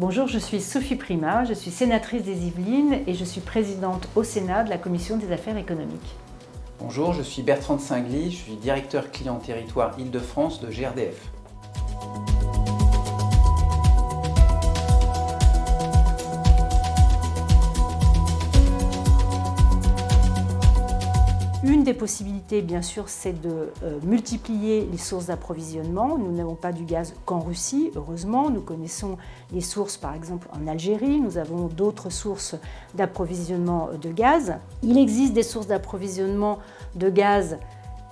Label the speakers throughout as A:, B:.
A: Bonjour, je suis Sophie Primas, je suis sénatrice des Yvelines et je suis présidente au Sénat de la Commission des affaires économiques.
B: Bonjour, je suis Bertrand de Singly, je suis directeur client territoire Île-de-France de GRDF.
A: Une des possibilités, bien sûr, c'est de multiplier les sources d'approvisionnement. Nous n'avons pas du gaz qu'en Russie, heureusement. Nous connaissons les sources, par exemple, en Algérie. Nous avons d'autres sources d'approvisionnement de gaz. Il existe des sources d'approvisionnement de gaz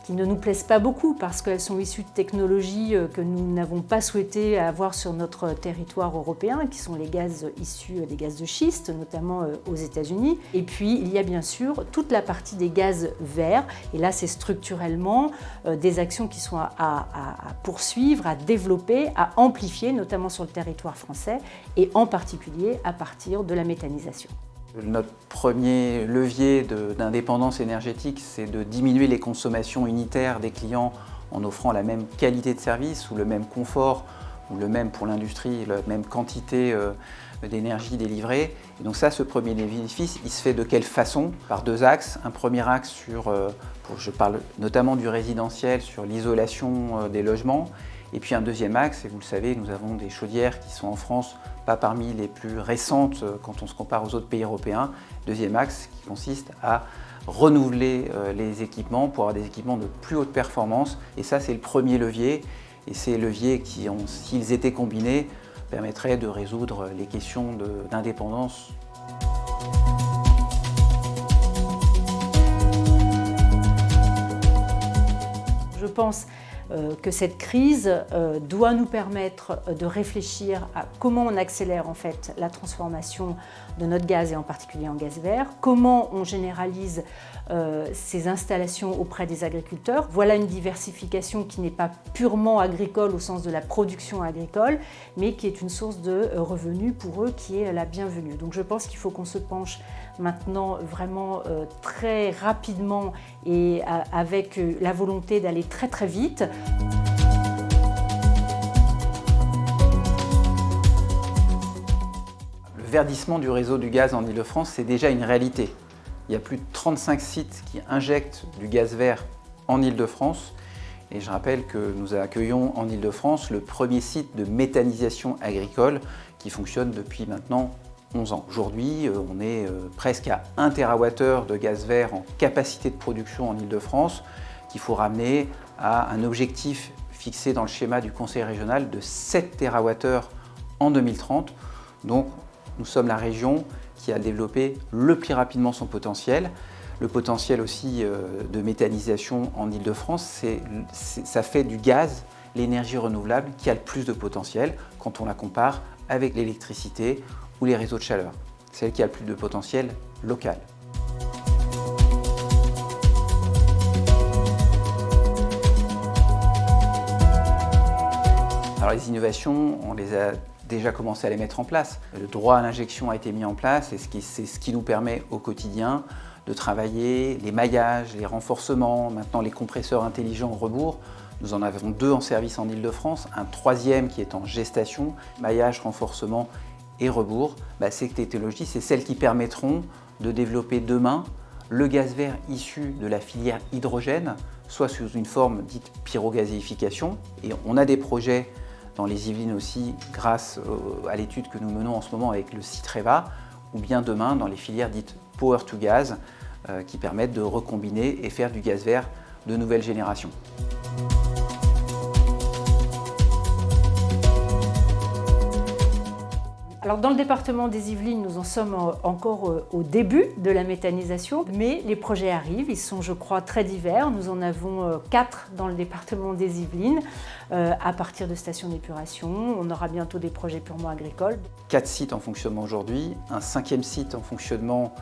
A: qui ne nous plaisent pas beaucoup parce qu'elles sont issues de technologies que nous n'avons pas souhaité avoir sur notre territoire européen, qui sont les gaz issus des gaz de schiste, notamment aux États-Unis. Et puis, il y a bien sûr toute la partie des gaz verts. Et là, c'est structurellement des actions qui sont à poursuivre, à développer, à amplifier, notamment sur le territoire français, et en particulier à partir de la méthanisation.
B: Notre premier levier d'indépendance énergétique, c'est de diminuer les consommations unitaires des clients en offrant la même qualité de service ou le même confort, ou le même pour l'industrie, la même quantité d'énergie délivrée. Et donc ça, ce premier bénéfice, il se fait de quelle façon? Par deux axes. Un premier axe je parle notamment du résidentiel, sur l'isolation des logements. Et puis un deuxième axe, et vous le savez, nous avons des chaudières qui sont en France pas parmi les plus récentes quand on se compare aux autres pays européens. Deuxième axe qui consiste à renouveler les équipements pour avoir des équipements de plus haute performance. Et ça, c'est le premier levier. Et ces leviers qui, s'ils étaient combinés, permettraient de résoudre les questions d'indépendance.
A: Je pense que cette crise doit nous permettre de réfléchir à comment on accélère en fait la transformation de notre gaz et en particulier en gaz vert, comment on généralise ces installations auprès des agriculteurs. Voilà une diversification qui n'est pas purement agricole au sens de la production agricole, mais qui est une source de revenus pour eux qui est la bienvenue. Donc je pense qu'il faut qu'on se penche maintenant vraiment très rapidement et avec la volonté d'aller très très vite.
B: Le verdissement du réseau du gaz en Île-de-France, c'est déjà une réalité. Il y a plus de 35 sites qui injectent du gaz vert en Île-de-France. Et je rappelle que nous accueillons en Île-de-France le premier site de méthanisation agricole qui fonctionne depuis maintenant 11 ans. Aujourd'hui, on est presque à 1 TWh de gaz vert en capacité de production en Île-de-France, qu'il faut ramener à un objectif fixé dans le schéma du Conseil régional de 7 TWh en 2030. Donc, nous sommes la région qui a développé le plus rapidement son potentiel. Le potentiel aussi de méthanisation en Île-de-France, ça fait du gaz l'énergie renouvelable qui a le plus de potentiel quand on la compare avec l'électricité ou les réseaux de chaleur. C'est celle qui a le plus de potentiel local. Alors les innovations, on les a déjà commencé à les mettre en place. Le droit à l'injection a été mis en place et c'est ce qui nous permet au quotidien de travailler les maillages, les renforcements, maintenant les compresseurs intelligents au rebours. Nous en avons 2 en service en Île-de-France, un 3e qui est en gestation, maillage, renforcement et rebours. Ces technologies, c'est celles qui permettront de développer demain le gaz vert issu de la filière hydrogène, soit sous une forme dite pyrogazéification. Et on a des projets dans les Yvelines aussi, grâce à l'étude que nous menons en ce moment avec le site REVA, ou bien demain dans les filières dites Power to Gas, qui permettent de recombiner et faire du gaz vert de nouvelle génération.
A: Alors dans le département des Yvelines, nous en sommes encore au début de la méthanisation, mais les projets arrivent, ils sont je crois très divers. Nous en avons 4 dans le département des Yvelines, à partir de stations d'épuration. On aura bientôt des projets purement agricoles.
B: 4 sites en fonctionnement aujourd'hui, un 5e site en fonctionnement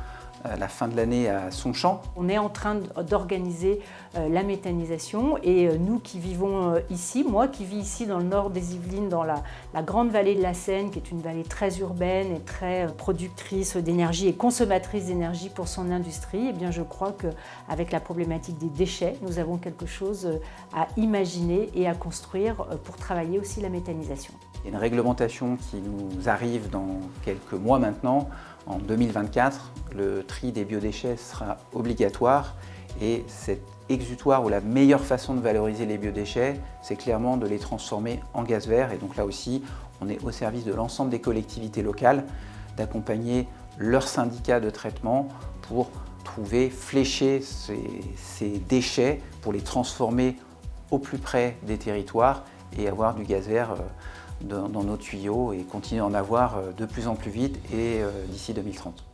B: à la fin de l'année à Sonchamp.
A: On est en train d'organiser la méthanisation et nous qui vivons ici, moi qui vis ici dans le nord des Yvelines, dans la grande vallée de la Seine, qui est une vallée très urbaine et très productrice d'énergie et consommatrice d'énergie pour son industrie, eh bien je crois qu'avec la problématique des déchets, nous avons quelque chose à imaginer et à construire pour travailler aussi la méthanisation.
B: Il y a une réglementation qui nous arrive dans quelques mois maintenant. En 2024, le tri des biodéchets sera obligatoire et cet exutoire ou la meilleure façon de valoriser les biodéchets, c'est clairement de les transformer en gaz vert. Et donc là aussi, on est au service de l'ensemble des collectivités locales d'accompagner leurs syndicats de traitement pour trouver, flécher ces déchets pour les transformer au plus près des territoires et avoir du gaz vert dans nos tuyaux et continuer à en avoir de plus en plus vite et d'ici 2030.